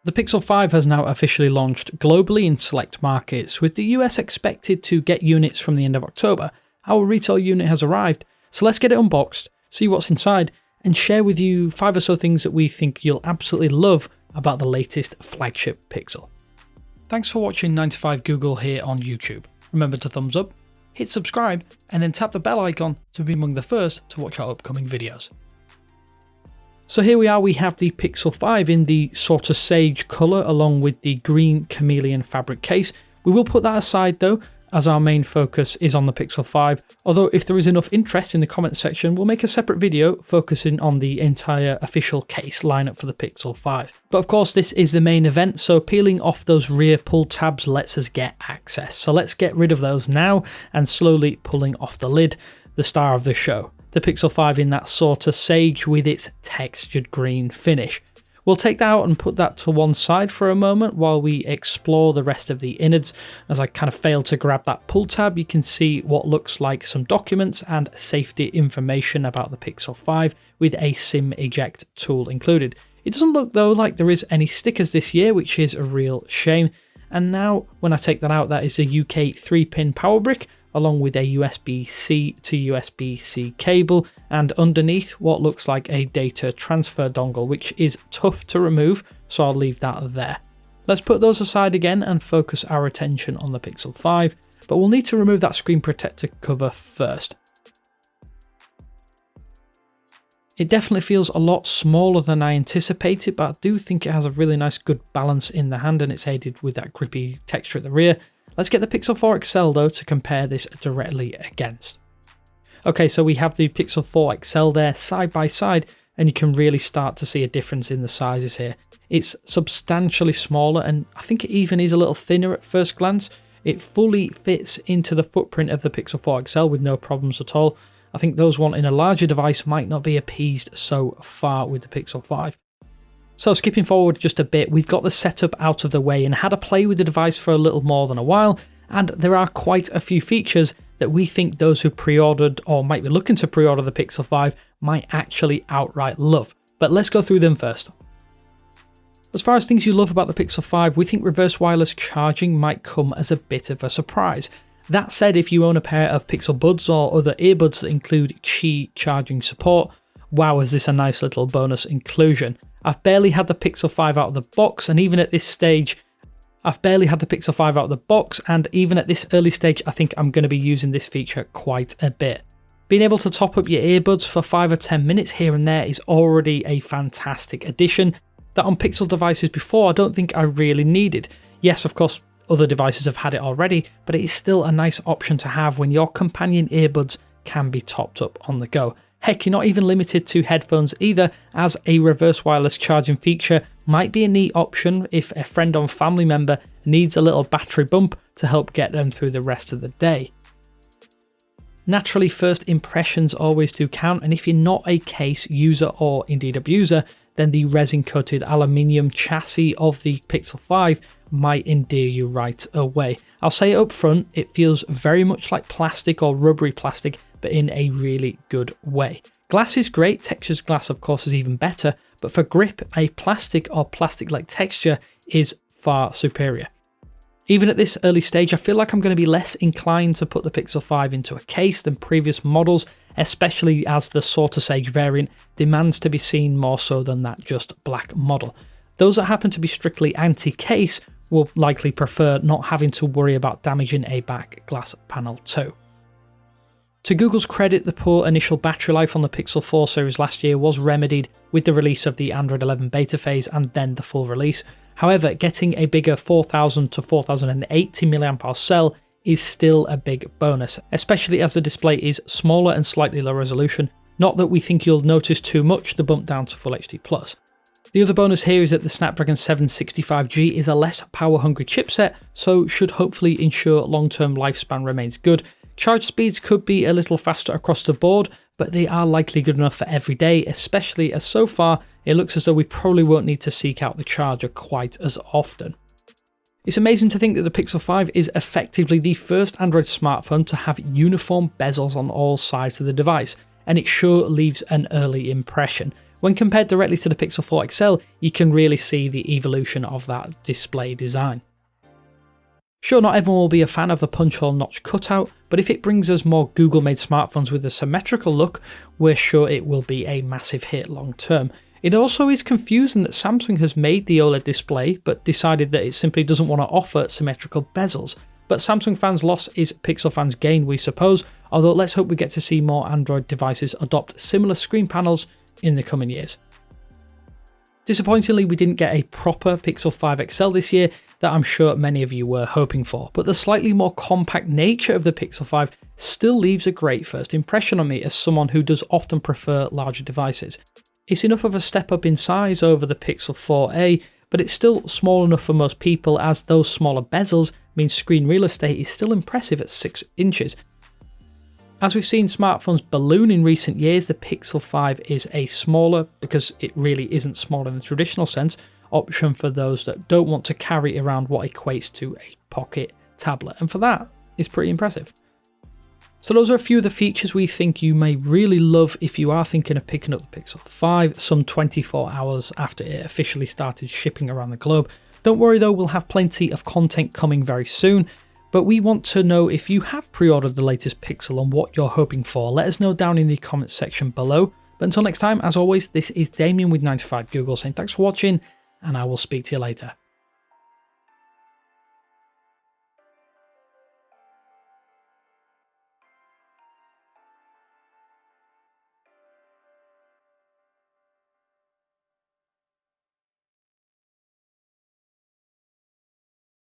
The Pixel 5 has now officially launched globally in select markets, with the US expected to get units from the end of October. Our retail unit has arrived, so let's get it unboxed, see what's inside, and share with you 5 or so things that we think you'll absolutely love about the latest flagship Pixel. Thanks for watching 9to5 Google here on YouTube. Remember to thumbs up, hit subscribe, and then tap the bell icon to be among the first to watch our upcoming videos. So here we are, we have the Pixel 5 in the sort of sage colour along with the green chameleon fabric case. We will put that aside though, as our main focus is on the Pixel 5, although if there is enough interest in the comments section, we'll make a separate video focusing on the entire official case lineup for the Pixel 5. But of course this is the main event, so peeling off those rear pull tabs lets us get access. So let's get rid of those now and slowly pulling off the lid, the star of the show. The Pixel 5 in that sort of sage with its textured green finish. We'll take that out and put that to one side for a moment while we explore the rest of the innards. As I kind of failed to grab that pull tab, you can see what looks like some documents and safety information about the Pixel 5 with a SIM eject tool included. It doesn't look though like there is any stickers this year, which is a real shame. And now when I take that out, that is a UK 3-pin power brick, along with a USB-C to USB-C cable, and underneath what looks like a data transfer dongle, which is tough to remove, so I'll leave that there. Let's put those aside again and focus our attention on the Pixel 5, but we'll need to remove that screen protector cover first. It definitely feels a lot smaller than I anticipated, but I do think it has a really nice good balance in the hand and it's aided with that grippy texture at the rear. Let's get the Pixel 4 XL though to compare this directly against. Okay, so we have the Pixel 4 XL there side by side, and you can really start to see a difference in the sizes here. It's substantially smaller, and I think it even is a little thinner at first glance. It fully fits into the footprint of the Pixel 4 XL with no problems at all. I think those wanting a larger device might not be appeased so far with the Pixel 5. So skipping forward just a bit, we've got the setup out of the way and had a play with the device for a little more than a while, and there are quite a few features that we think those who pre-ordered or might be looking to pre-order the Pixel 5 might actually outright love. But let's go through them first. As far as things you love about the Pixel 5, we think reverse wireless charging might come as a bit of a surprise. That said, if you own a pair of Pixel Buds or other earbuds that include Qi charging support, wow, is this a nice little bonus inclusion. I've barely had the Pixel 5 out of the box, and even at this stage, I think I think I'm going to be using this feature quite a bit. Being able to top up your earbuds for 5 or 10 minutes here and there is already a fantastic addition that on Pixel devices before I don't think I really needed. Yes, of course, other devices have had it already, but it is still a nice option to have when your companion earbuds can be topped up on the go. Heck, you're not even limited to headphones either, as a reverse wireless charging feature might be a neat option if a friend or family member needs a little battery bump to help get them through the rest of the day. Naturally, first impressions always do count, and if you're not a case user or indeed abuser, then the resin-coated aluminium chassis of the Pixel 5 might endear you right away. I'll say it up front, it feels very much like plastic or rubbery plastic, but in a really good way. Glass is great, textured glass of course is even better, but for grip, a plastic or plastic-like texture is far superior. Even at this early stage, I feel like I'm going to be less inclined to put the Pixel 5 into a case than previous models, especially as the sort of sage variant demands to be seen more so than that just black model. Those that happen to be strictly anti-case will likely prefer not having to worry about damaging a back glass panel too. To Google's credit, the poor initial battery life on the Pixel 4 series last year was remedied with the release of the Android 11 beta phase and then the full release. However, getting a bigger 4000 to 4080 mAh cell is still a big bonus, especially as the display is smaller and slightly lower resolution. Not that we think you'll notice too much the bump down to Full HD+. The other bonus here is that the Snapdragon 765G is a less power-hungry chipset, so should hopefully ensure long-term lifespan remains good. Charge speeds could be a little faster across the board, but they are likely good enough for every day, especially as so far it looks as though we probably won't need to seek out the charger quite as often. It's amazing to think that the Pixel 5 is effectively the first Android smartphone to have uniform bezels on all sides of the device, and it sure leaves an early impression. When compared directly to the Pixel 4 XL, you can really see the evolution of that display design. Sure, not everyone will be a fan of the punch-hole notch cutout, but if it brings us more Google-made smartphones with a symmetrical look, we're sure it will be a massive hit long term. It also is confusing that Samsung has made the OLED display, but decided that it simply doesn't want to offer symmetrical bezels. But Samsung fans' loss is Pixel fans' gain, we suppose, although let's hope we get to see more Android devices adopt similar screen panels in the coming years. Disappointingly, we didn't get a proper Pixel 5 XL this year that I'm sure many of you were hoping for, but the slightly more compact nature of the Pixel 5 still leaves a great first impression on me as someone who does often prefer larger devices. It's enough of a step up in size over the Pixel 4a, but it's still small enough for most people, as those smaller bezels mean screen real estate is still impressive at 6 inches. As we've seen smartphones balloon in recent years, the Pixel 5 is a smaller, because it really isn't small in the traditional sense, option for those that don't want to carry around what equates to a pocket tablet, and for that, it's pretty impressive. So those are a few of the features we think you may really love if you are thinking of picking up the Pixel 5 some 24 hours after it officially started shipping around the globe. Don't worry though, we'll have plenty of content coming very soon, but we want to know if you have pre-ordered the latest Pixel and what you're hoping for. Let us know down in the comments section below. But until next time, as always, this is Damien with 95 Google saying thanks for watching, and I will speak to you later.